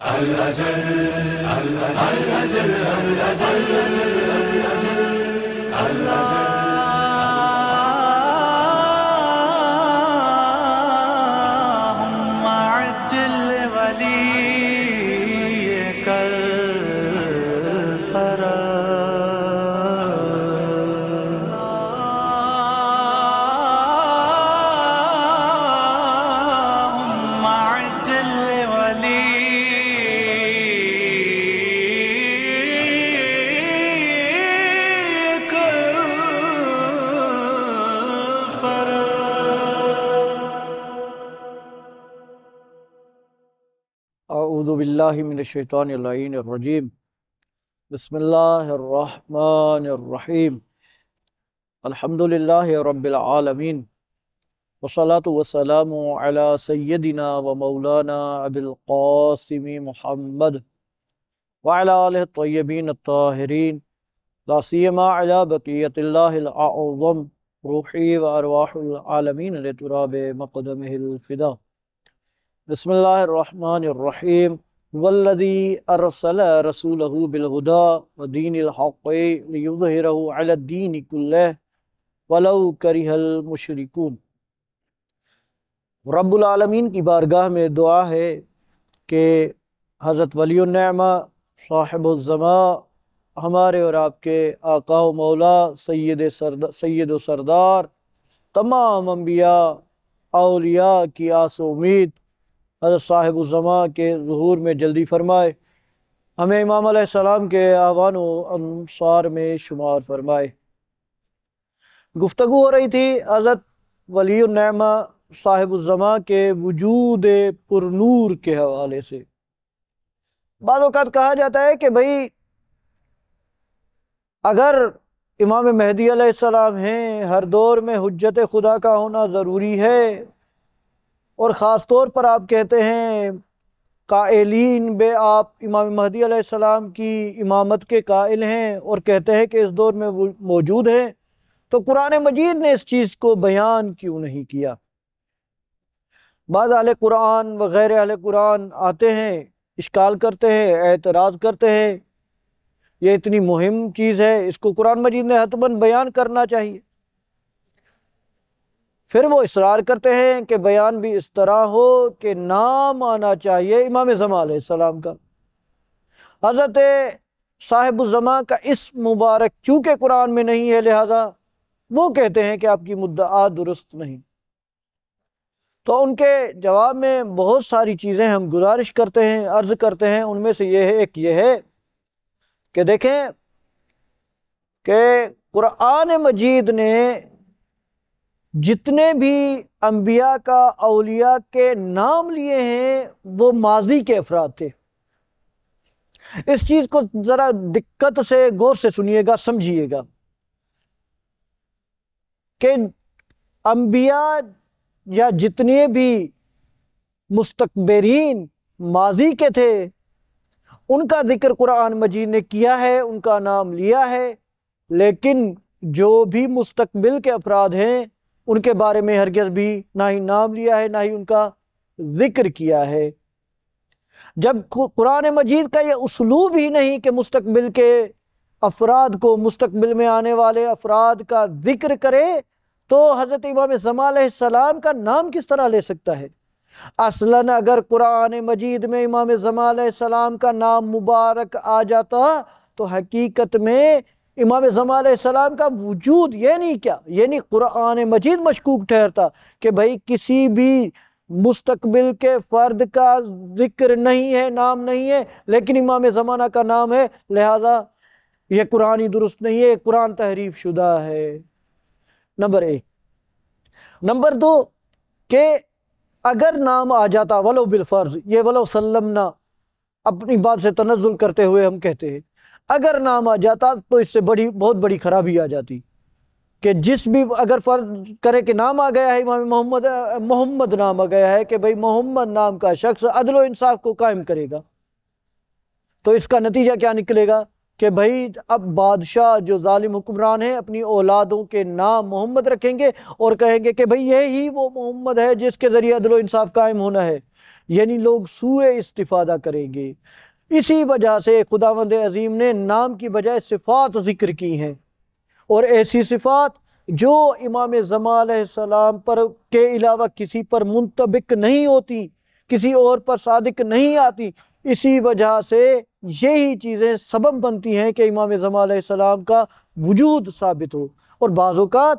اللهم عجل وليك اللهم عجل وليك اعوذ باللہ من الشیطان اللعین الرجیم بسم اللہ الرحمن الرحیم الحمدللہ رب العالمین والصلاة والسلام علی سیدنا و مولانا ابی القاسم محمد وعلی آلہ الطیبین الطاہرین لا سیما علی بقیت اللہ الاعظم روحی و ارواح العالمین لتراب مقدمہ الفدا بسم اللہ الرحمن الرحیم والذی ارسل رسولہ بالہدى ودین الحق لیظہرہ علی الدین کلہ ولو کرہ المشرکون۔ رب العالمین کی بارگاہ میں دعا ہے کہ حضرت ولی النعمہ صاحب الزماں ہمارے اور آپ کے آقا و مولا سید و سردار تمام انبیاء اولیاء کی آس و امید حضرت صاحب الزماں کے ظہور میں جلدی فرمائے، ہمیں امام علیہ السلام کے اعوان و انصار میں شمار فرمائے۔ گفتگو ہو رہی تھی حضرت ولی النعمہ صاحب الزماں کے وجود پر نور کے حوالے سے۔ بعض اوقات کہا جاتا ہے کہ بھئی اگر امام مہدی علیہ السلام ہیں، ہر دور میں حجت خدا کا ہونا ضروری ہے، اور خاص طور پر آپ کہتے ہیں قائلین بے آپ امام مہدی علیہ السلام کی امامت کے قائل ہیں اور کہتے ہیں کہ اس دور میں وہ موجود ہیں، تو قرآن مجید نے اس چیز کو بیان کیوں نہیں کیا؟ بعض اہل قرآن وغیر اہل قرآن آتے ہیں، اشکال کرتے ہیں، اعتراض کرتے ہیں، یہ اتنی مہم چیز ہے، اس کو قرآن مجید نے حتماً بیان کرنا چاہیے۔ پھر وہ اصرار کرتے ہیں کہ بیان بھی اس طرح ہو کہ نام آنا چاہیے امام زمان علیہ السلام کا۔ حضرت صاحب الزماں کا اسم مبارک چونکہ قرآن میں نہیں ہے، لہذا وہ کہتے ہیں کہ آپ کی مدعا درست نہیں۔ تو ان کے جواب میں بہت ساری چیزیں ہم گزارش کرتے ہیں، عرض کرتے ہیں، ان میں سے ایک یہ ہے کہ دیکھیں کہ قرآن مجید نے جتنے بھی انبیاء کا اولیاء کے نام لیے ہیں وہ ماضی کے افراد تھے۔ اس چیز کو ذرا دقت سے غور سے سنیے گا، سمجھیے گا کہ انبیاء یا جتنے بھی مستکبرین ماضی کے تھے ان کا ذکر قرآن مجید نے کیا ہے، ان کا نام لیا ہے، لیکن جو بھی مستقبل کے افراد ہیں ان کے بارے میں ہرگز بھی نہ ہی نام لیا ہے، نہ ہی ان کا ذکر کیا ہے۔ جب قرآن مجید کا یہ اسلوب ہی نہیں کہ مستقبل کے افراد کو، مستقبل میں آنے والے افراد کا ذکر کرے، تو حضرت امام زمان علیہ السلام کا نام کس طرح لے سکتا ہے؟ اصلاً اگر قرآن مجید میں امام زمان علیہ السلام کا نام مبارک آ جاتا تو حقیقت میں امام زمان علیہ السلام کا وجود یہ نہیں کیا، یعنی قرآن مجید مشکوک ٹھہرتا کہ بھئی کسی بھی مستقبل کے فرد کا ذکر نہیں ہے، نام نہیں ہے، لیکن امام زمانہ کا نام ہے، لہذا یہ قرآن ہی درست نہیں ہے، قرآن تحریف شدہ ہے۔ نمبر 1۔ نمبر 2 کہ اگر نام آ جاتا ولو بالفرض، یہ ولو سلمنا اپنی بات سے تنزل کرتے ہوئے ہم کہتے ہیں، اگر نام آ جاتا تو اس سے بہت بڑی خرابی آ جاتی کہ جس بھی اگر فرض کرے کہ نام آ گیا ہے امام محمد نام آ گیا ہے کہ بھئی محمد نام کا شخص عدل و انصاف کو قائم کرے گا، تو اس کا نتیجہ کیا نکلے گا کہ بھئی اب بادشاہ جو ظالم حکمران ہیں اپنی اولادوں کے نام محمد رکھیں گے اور کہیں گے کہ بھئی یہی وہ محمد ہے جس کے ذریعے عدل و انصاف قائم ہونا ہے۔ یعنی لوگ سوء استفادہ کریں گے۔ اسی وجہ سے خداوند عظیم نے نام کی بجائے صفات ذکر کی ہیں، اور ایسی صفات جو امام زمان علیہ السلام پر کے علاوہ کسی پر منطبق نہیں ہوتی، کسی اور پر صادق نہیں آتی۔ اسی وجہ سے یہی چیزیں سبب بنتی ہیں کہ امام زمان علیہ السلام کا وجود ثابت ہو۔ اور بعض اوقات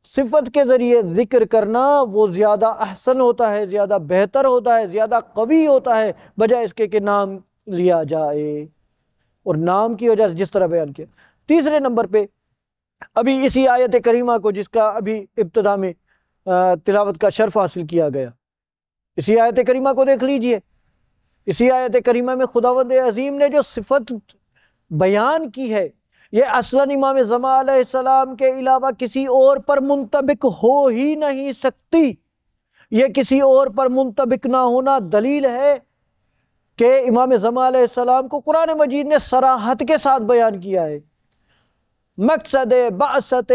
صفت کے ذریعے ذکر کرنا وہ زیادہ احسن ہوتا ہے، زیادہ بہتر ہوتا ہے، زیادہ قوی ہوتا ہے، بجائے اس کے کہ نام لیا جائے، اور نام کی وجہ سے جس طرح بیان کیا۔ تیسرے نمبر پہ ابھی اسی آیت کریمہ کو، جس کا ابھی ابتدا میں تلاوت کا شرف حاصل کیا گیا، اسی آیت کریمہ کو دیکھ لیجئے۔ اسی آیت کریمہ میں خداوند عظیم نے جو صفت بیان کی ہے، یہ اصلاً امام زمان علیہ السلام کے علاوہ کسی اور پر منطبق ہو ہی نہیں سکتی۔ یہ کسی اور پر منطبق نہ ہونا دلیل ہے کہ امام زمان علیہ السلام کو قرآن مجید نے صراحت کے ساتھ بیان کیا ہے۔ مقصد بعثت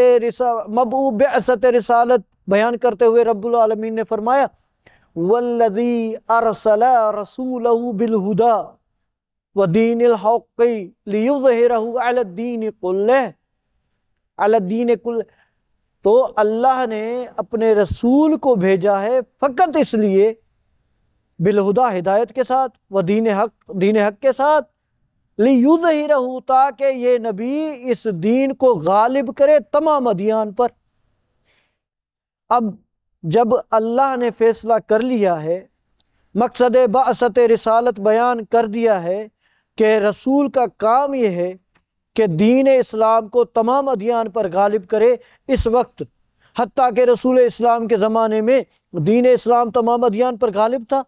رسالت بیان کرتے ہوئے رب العالمین نے فرمایا والذی ارسل رسولہ بالہدی ودین الحق لیظہرہ علی الدین کلہ، تو اللہ نے اپنے رسول کو بھیجا ہے فقط اس لیے، بالہدی ہدایت کے ساتھ، ودین حق دین حق کے ساتھ، لیظہرہ تاکہ یہ نبی اس دین کو غالب کرے تمام ادیان پر۔ اب جب اللہ نے فیصلہ کر لیا ہے، مقصد بعثت رسالت بیان کر دیا ہے کہ رسول کا کام یہ ہے کہ دین اسلام کو تمام ادیان پر غالب کرے، اس وقت حتیٰ کہ رسول اسلام کے زمانے میں دین اسلام تمام ادیان پر غالب تھا؟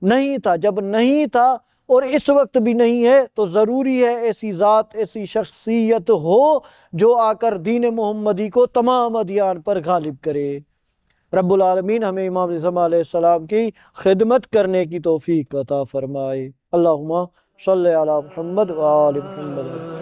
نہیں تھا۔ جب نہیں تھا اور اس وقت بھی نہیں ہے تو ضروری ہے ایسی ذات، ایسی شخصیت ہو جو آ کر دین محمدی کو تمام ادیان پر غالب کرے۔ رب العالمین ہمیں امام زمان علیہ السلام کی خدمت کرنے کی توفیق عطا فرمائے۔ اللہم صلی علی محمد و آل محمد۔